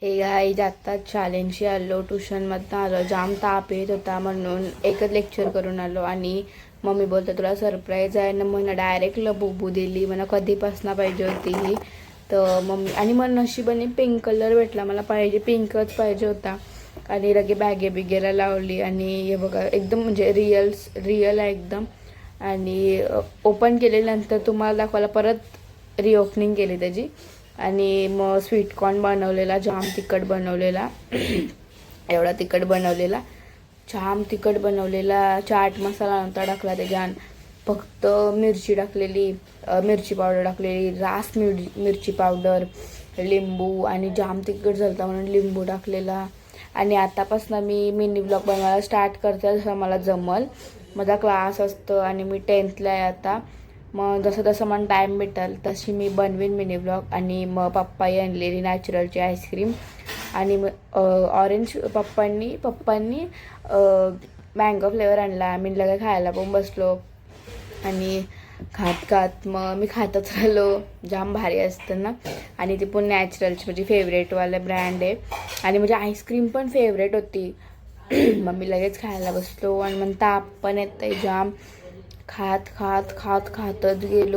हे गाईज आत्ताच चॅलेंजशी आलो, ट्युशनमधनं आलो, जाम ताप येत होता म्हणून एकच लेक्चर करून आलो. आणि मम्मी बोलते तुला सरप्राईज आहे ना, म्हणून डायरेक्ट लबुबू दिली, मला कधीपासून पाहिजे होती ही. तर मम्मी आणि मग नशिबाने पिंक कलर भेटला, मला पाहिजे पिंकच पाहिजे होता. आणि लगे बॅगे बिगेला लावली आणि हे बघा एकदम म्हणजे रिअल आहे एकदम. आणि ओपन केल्यानंतर तुम्हाला दाखवायला परत रिओपनिंग केली त्याची. आणि मग स्वीटकॉर्न बनवलेला, जाम तिखट बनवलेला एवढा तिखट बनवलेला, जाम तिखट बनवलेला. चाट मसाला नव्हता टाकला त्याच्यात, फक्त मिरची टाकलेली, मिरची पावडर टाकलेली, रास मिरची पावडर, लिंबू. आणि जाम तिखट झालता म्हणून लिंबू टाकलेला. आणि आतापासून मी मिनी ब्लॉग बनवायला स्टार्ट करते, जसं मला जमल. माझा क्लास असतं आणि मी 10th आहे आता. मग जसं मला टाईम भेटेल तशी मी बनवीन मिनी ब्लॉग. आणि मग पप्पाही आणलेली नॅचरलची आईस्क्रीम. आणि मग ऑरेंज पप्पांनी मँगो फ्लेवर आणला. आम्ही लगे खायला पण बसलो आणि खात मग मी खातच राहिलो. जाम भारी असतं ना. आणि ती पण नॅचरलची माझी फेवरेटवाला ब्रँड आहे. आणि माझी आईस्क्रीम पण फेवरेट होती. मग मी लगेच खायला बसलो आणि मग ताप पण येतंय जाम. खातच गेलो.